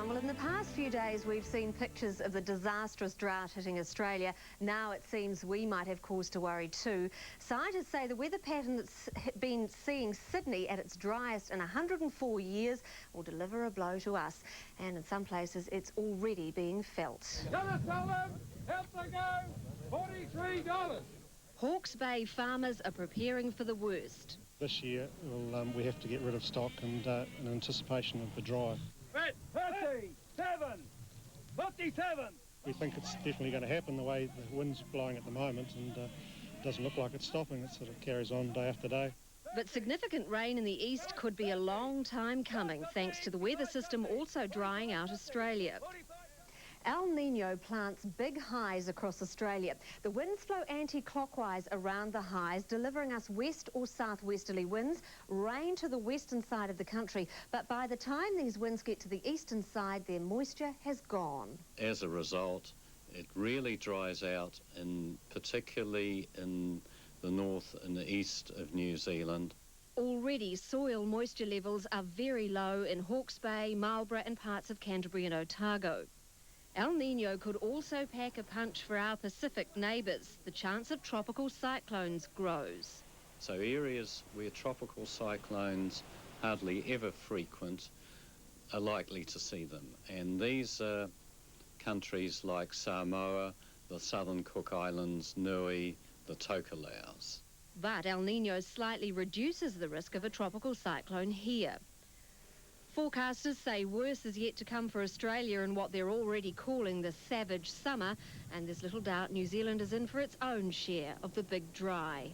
everyone. Well, in the past few days, we've seen pictures of the disastrous drought hitting Australia. Now it seems we might have cause to worry too. Scientists say the weather pattern that's been seeing Sydney at its driest in 104 years will deliver a blow to us. And in some places, it's already being felt. Gonna tell them, help they go, $43. Hawke's Bay farmers are preparing for the worst. This year, we have to get rid of stock and in anticipation of the dry. 37! 57! We think it's definitely going to happen the way the wind's blowing at the moment, and it doesn't look like it's stopping. It sort of carries on day after day. But significant rain in the east could be a long time coming, thanks to the weather system also drying out Australia. El Nino plants big highs across Australia. The winds flow anti-clockwise around the highs, delivering us west or southwesterly winds, rain to the western side of the country. But by the time these winds get to the eastern side, their moisture has gone. As a result, it really dries out, particularly in the north and the east of New Zealand. Already, soil moisture levels are very low in Hawke's Bay, Marlborough and parts of Canterbury and Otago. El Nino could also pack a punch for our Pacific neighbours. The chance of tropical cyclones grows. So areas where tropical cyclones hardly ever frequent are likely to see them. And these are countries like Samoa, the Southern Cook Islands, Niue, the Tokalaus. But El Nino slightly reduces the risk of a tropical cyclone here. Forecasters say worse is yet to come for Australia in what they're already calling the savage summer, and there's little doubt New Zealand is in for its own share of the big dry.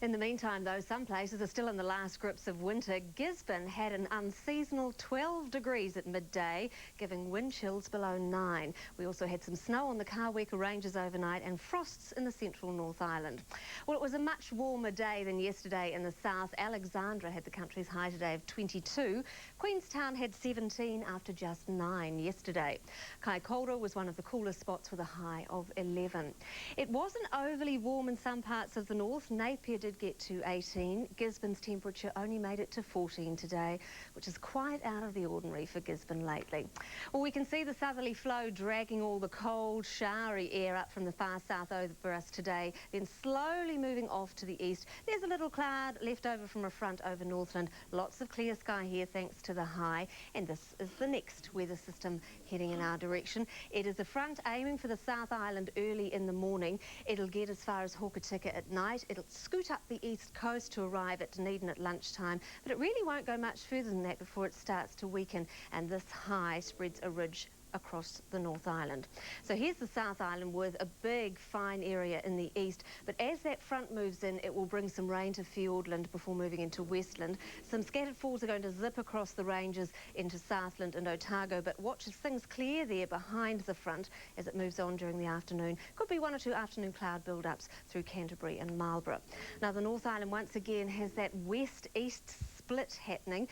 In the meantime, though, some places are still in the last grips of winter. Gisborne had an unseasonal 12 degrees at midday, giving wind chills below 9. We also had some snow on the Kāweka Ranges overnight and frosts in the central North Island. Well, it was a much warmer day than yesterday in the south. Alexandra had the country's high today of 22. Queenstown had 17 after just 9 yesterday. Kaikoura was one of the coolest spots with a high of 11. It wasn't overly warm in some parts of the north. Napier did get to 18. Gisborne's temperature only made it to 14 today, which is quite out of the ordinary for Gisborne lately. Well, we can see the southerly flow dragging all the cold, showery air up from the far south over us today, then slowly moving off to the east. There's a little cloud left over from a front over Northland. Lots of clear sky here thanks to the high, and this is the next weather system heading in our direction. It is a front aiming for the South Island early in the morning. It'll get as far as Hokitika at night. It'll scoot up the east coast to arrive at Dunedin at lunchtime, but it really won't go much further than that before it starts to weaken, and this high spreads a ridge across the North Island. So here's the South Island with a big fine area in the east, but as that front moves in, it will bring some rain to Fiordland before moving into Westland. Some scattered falls are going to zip across the ranges into Southland and Otago, but watch as things clear there behind the front as it moves on during the afternoon. Could be 1 or 2 afternoon cloud build-ups through Canterbury and Marlborough. Now the North Island once again has that west-east split happening.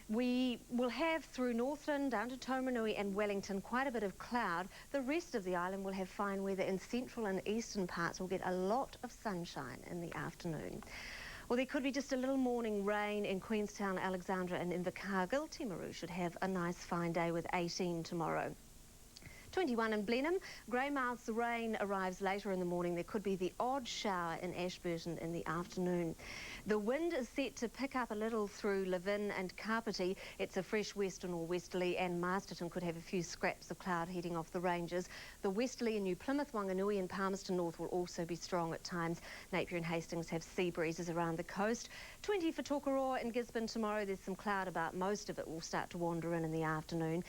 We will have through Northland down to Taumarunui and Wellington quite a bit of cloud. The rest of the island will have fine weather. In central and eastern parts we'll get a lot of sunshine in the afternoon. Well, there could be just a little morning rain in Queenstown, Alexandra and Invercargill. Timaru should have a nice fine day with 18 tomorrow. 21 in Blenheim. Greymouth's rain arrives later in the morning. There could be the odd shower in Ashburton in the afternoon. The wind is set to pick up a little through Levin and Kapiti. It's a fresh western or westerly, and Masterton could have a few scraps of cloud heading off the ranges. The westerly in New Plymouth, Wanganui and Palmerston North will also be strong at times. Napier and Hastings have sea breezes around the coast. 20 for Tokoroa and Gisborne tomorrow. There's some cloud about. Most of it will start to wander in the afternoon.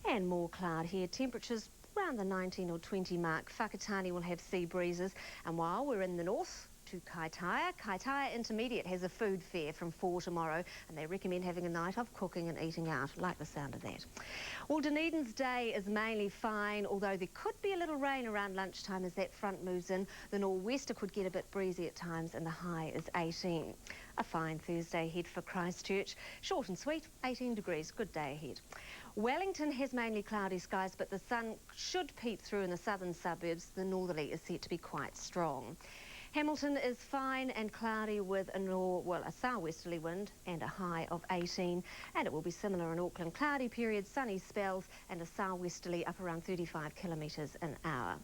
And more cloud here. Temperatures around the 19 or 20 mark. Whakatane will have sea breezes. And while we're in the north, to Kaitaia Intermediate has a food fair from 4 tomorrow, and they recommend having a night of cooking and eating out. Like the sound of that. Well, Dunedin's day is mainly fine, although there could be a little rain around lunchtime as that front moves in. The nor'wester could get a bit breezy at times, and the high is 18. A fine Thursday ahead for Christchurch. Short and sweet, 18 degrees. Good day ahead. Wellington has mainly cloudy skies, but the sun should peep through in the southern suburbs. The northerly is set to be quite strong. Hamilton is fine and cloudy with a southwesterly wind and a high of 18. And it will be similar in Auckland. Cloudy periods, sunny spells and a southwesterly up around 35 kilometres an hour.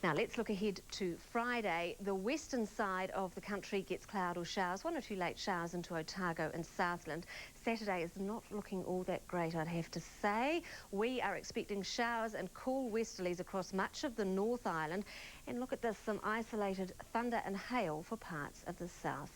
Now let's look ahead to Friday. The western side of the country gets cloud or showers, 1 or 2 late showers into Otago and Southland. Saturday is not looking all that great, I'd have to say. We are expecting showers and cool westerlies across much of the North Island. And look at this, some isolated thunder and hail for parts of the south.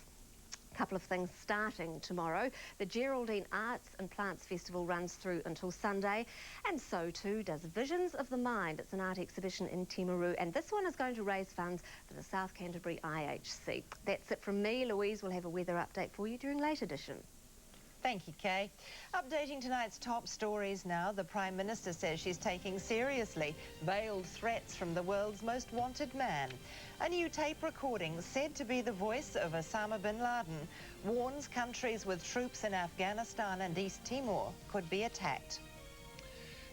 A couple of things starting tomorrow. The Geraldine Arts and Plants Festival runs through until Sunday, and so too does Visions of the Mind. It's an art exhibition in Timaru, and this one is going to raise funds for the South Canterbury IHC. That's it from me. Louise will have a weather update for you during late edition. Thank you, Kay. Updating tonight's top stories now. The Prime Minister says she's taking seriously veiled threats from the world's most wanted man. A new tape recording said to be the voice of Osama bin Laden warns countries with troops in Afghanistan and East Timor could be attacked.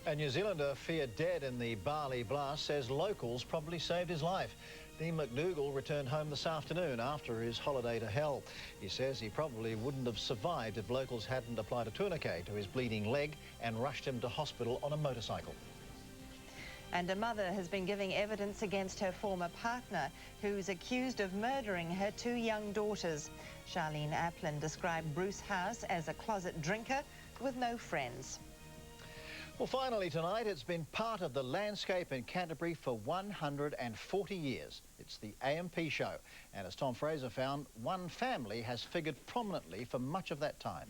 A New Zealander feared dead in the Bali blast says locals probably saved his life. Dean McDougall returned home this afternoon after his holiday to hell. He says he probably wouldn't have survived if locals hadn't applied a tourniquet to his bleeding leg and rushed him to hospital on a motorcycle. And a mother has been giving evidence against her former partner, who's accused of murdering her 2 young daughters. Charlene Aplin described Bruce House as a closet drinker with no friends. Well, finally tonight, it's been part of the landscape in Canterbury for 140 years. It's the A&P show. And as Tom Fraser found, one family has figured prominently for much of that time.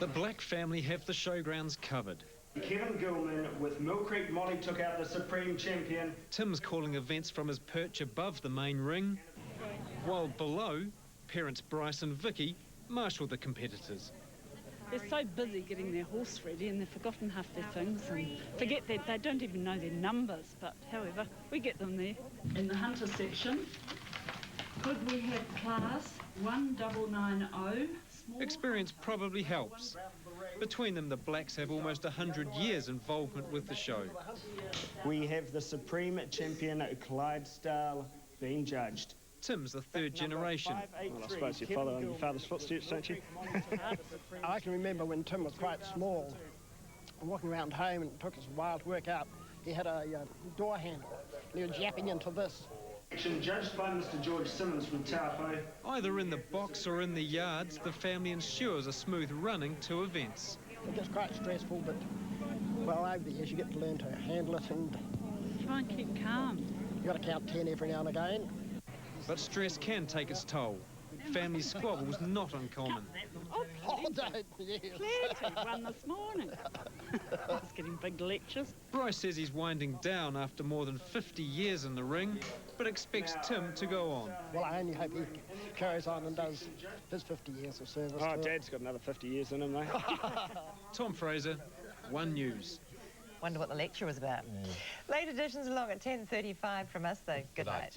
The Black family have the showgrounds covered. Kevin Gilman with Mill Creek Molly took out the Supreme Champion. Tim's calling events from his perch above the main ring, while below, parents Bryce and Vicky marshal the competitors. They're so busy getting their horse ready and they've forgotten half their things and forget that they don't even know their numbers, but however, we get them there. In the hunter section, could we have class 1990? Experience probably helps. Between them, the Blacks have almost 100 years involvement with the show. We have the Supreme Champion Clydesdale being judged. Tim's the 3rd generation. Well, I suppose you follow in your father's footsteps, don't you? I can remember when Tim was quite small, walking around home, and it took us a while to work out. He had a door handle, and he was yapping into this. Judged by Mr. George Simmons from Taupo. Either in the box or in the yards, the family ensures a smooth running to events. It gets quite stressful, but, well, over the years you get to learn to handle it, and try and keep calm. You've got to count 10 every now and again. But stress can take its toll. Family squabbles not uncommon. Oh, don't, yes. Plenty, one this morning. I was getting big lectures. Bryce says he's winding down after more than 50 years in the ring, but expects Tim to go on. Well, I only hope he carries on and does his 50 years of service. Oh, Dad's got another 50 years in him, mate. Tom Fraser, One News. Wonder what the lecture was about. Late editions along at 10:35 from us, though. Good night.